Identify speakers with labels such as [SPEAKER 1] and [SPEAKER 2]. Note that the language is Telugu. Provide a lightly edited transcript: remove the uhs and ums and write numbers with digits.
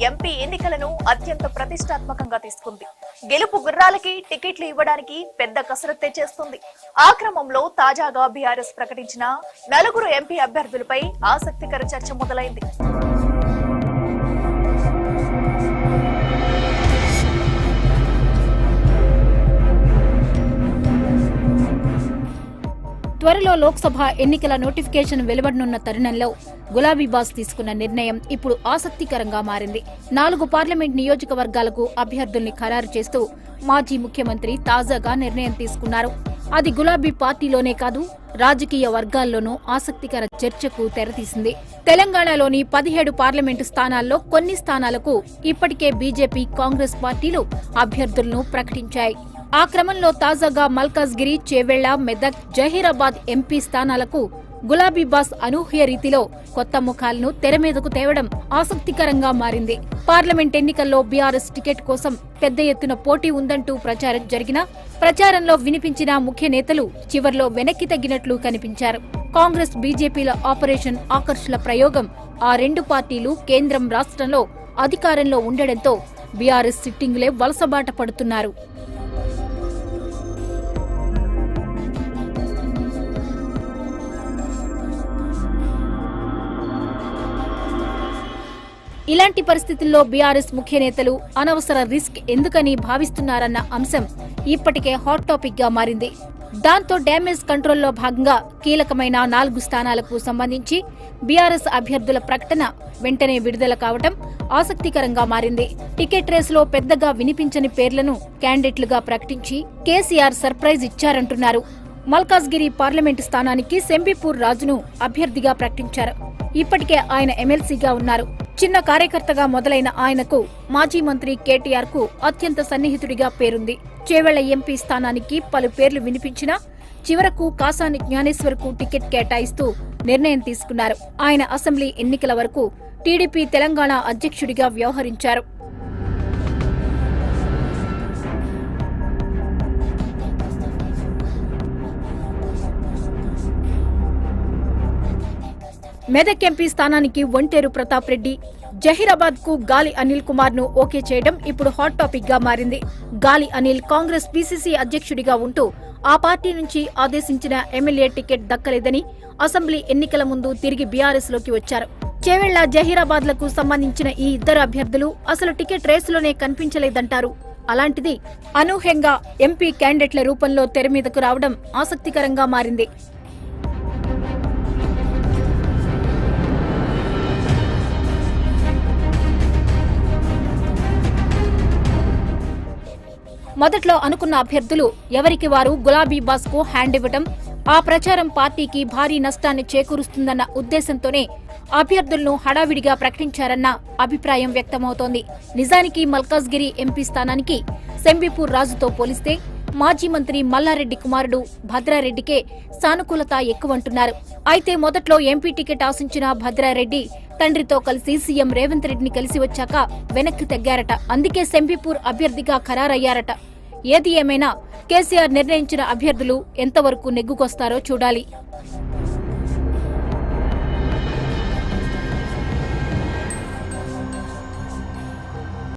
[SPEAKER 1] ఎంపీ ఎన్నికలను అత్యంత ప్రతిష్టాత్మకంగా తీసుకుంది. గెలుపు గుర్రాలకి టికెట్లు ఇవ్వడానికి పెద్ద కసరత్తే చేస్తుంది. ఆ క్రమంలో తాజాగా బీఆర్ఎస్ ప్రకటించిన 4 ఎంపీ అభ్యర్థులపై ఆసక్తికర చర్చ మొదలైంది.
[SPEAKER 2] త్వరలో లోక్సభ ఎన్నికల నోటిఫికేషన్ వెలువడనున్న తరుణంలో గులాబీ బాస్ తీసుకున్న నిర్ణయం ఇప్పుడు ఆసక్తికరంగా మారింది. 4 పార్లమెంట్ నియోజకవర్గాలకు అభ్యర్థుల్ని ఖరారు చేస్తూ మాజీ ముఖ్యమంత్రి తాజాగా నిర్ణయం తీసుకున్నారు. అది గులాబీ పార్టీలోనే కాదు, రాజకీయ వర్గాల్లోనూ ఆసక్తికర చర్చకు తెరతీసింది. తెలంగాణలోని 17 పార్లమెంటు స్థానాల్లో కొన్ని స్థానాలకు ఇప్పటికే బీజేపీ, కాంగ్రెస్ పార్టీలు అభ్యర్థులను ప్రకటించాయి. ఆ క్రమంలో తాజాగా మల్కాజ్గిరి, చేవెళ్ల, మెదక్, జహీరాబాద్ ఎంపీ స్థానాలకు గులాబీ బాస్ అనూహ్య రీతిలో కొత్త ముఖాలను తెరమీదకు తేవడం ఆసక్తికరంగా మారింది. పార్లమెంట్ ఎన్నికల్లో బీఆర్ఎస్ టికెట్ కోసం పెద్ద ఎత్తున పోటీ ఉందంటూ ప్రచారం జరిగినా ప్రచారంలో వినిపించిన ముఖ్య నేతలు చివర్లో వెనక్కి తగ్గినట్లు కనిపించారు. కాంగ్రెస్, బీజేపీల ఆపరేషన్ ఆకర్ష్ల ప్రయోగం ఆ 2 పార్టీలు కేంద్రం, రాష్ట్రంలో అధికారంలో ఉండడంతో బీఆర్ఎస్ సిట్టింగులే వలసబాట పడుతున్నారు. ఇలాంటి పరిస్థితుల్లో బీఆర్ఎస్ ముఖ్య నేతలు అనవసర రిస్క్ ఎందుకని భావిస్తున్నారన్న అంశం ఇప్పటికే హాట్ టాపిక్ గా మారింది. దాంతో డ్యామేజ్ కంట్రోల్లో భాగంగా కీలకమైన 4 స్థానాలకు సంబంధించి బీఆర్ఎస్ అభ్యర్థుల ప్రకటన వెంటనే విడుదల కావడం ఆసక్తికరంగా మారింది. టికెట్ రేసులో పెద్దగా వినిపించని పేర్లను క్యాండిడేట్లుగా ప్రకటించి కేసీఆర్ సర్ప్రైజ్ ఇచ్చారంటున్నారు. మల్కాజ్గిరి పార్లమెంటు స్థానానికి సెంబిపూర్ రాజును అభ్యర్థిగా ప్రకటించారు. ఇప్పటికే ఆయన ఎమ్మెల్సీగా ఉన్నారు. చిన్న కార్యకర్తగా మొదలైన ఆయనకు మాజీ మంత్రి కేటీఆర్ కు అత్యంత సన్నిహితుడిగా పేరుంది. చేవెళ్ల ఎంపీ స్థానానికి పలు పేర్లు వినిపించినా చివరకు కాసాని జ్ఞానేశ్వర్ కు టికెట్ కేటాయిస్తూ నిర్ణయం తీసుకున్నారు. ఆయన అసెంబ్లీ ఎన్నికల వరకు టీడీపీ తెలంగాణ అధ్యక్షుడిగా వ్యవహరించారు. మెదక్ ఎంపీ స్థానానికి ఒంటేరు ప్రతాప్ రెడ్డి, జహీరాబాద్ కు గాలి అనిల్ కుమార్ ను ఓకే చేయడం ఇప్పుడు హాట్ టాపిక్ గా మారింది. గాలి అనిల్ కాంగ్రెస్ పీసీసీ అధ్యక్షుడిగా ఉంటూ ఆ పార్టీ నుంచి ఆదేశించిన ఎమ్మెల్యే టికెట్ దక్కలేదని అసెంబ్లీ ఎన్నికల ముందు తిరిగి బీఆర్ఎస్ లోకి వచ్చారు. చేవెళ్ల, జహీరాబాద్ లకు సంబంధించిన ఈ 2 అభ్యర్థులు అసలు టికెట్ రేసులోనే కనిపించలేదంటారు. అలాంటిది అనూహ్యంగా ఎంపీ క్యాండిడేట్ల రూపంలో తెరమీదకు రావడం ఆసక్తికరంగా మారింది. మొదట్లో అనుకున్న అభ్యర్థులు ఎవరికి వారు గులాబీ బాస్ కు హ్యాండ్ ఇవ్వటం, ఆ ప్రచారం పార్టీకి భారీ నష్టాన్ని చేకూరుస్తుందన్న ఉద్దేశంతోనే అభ్యర్థులను హడావిడిగా ప్రకటించారన్న అభిప్రాయం వ్యక్తమవుతోంది. నిజానికి మల్కాజ్గిరి ఎంపీ స్థానానికి సెంబిపూర్ రాజుతో పోలిస్తే మాజీ మంత్రి మల్లారెడ్డి కుమారుడు భద్రారెడ్డికే సానుకూలత ఎక్కువంటున్నారు. అయితే మొదట్లో ఎంపీ టికెట్ ఆశించిన భద్రారెడ్డి తండ్రితో కలిసి సీఎం రేవంత్ రెడ్డిని కలిసి వచ్చాక వెనక్కి తగ్గారట. అందుకే సెంబిపూర్ అభ్యర్థిగా ఖరారయ్యారట. ఏది ఏమైనా కేసీఆర్ నిర్ణయించిన అభ్యర్థులు ఎంతవరకు నెగ్గుకొస్తారో చూడాలి.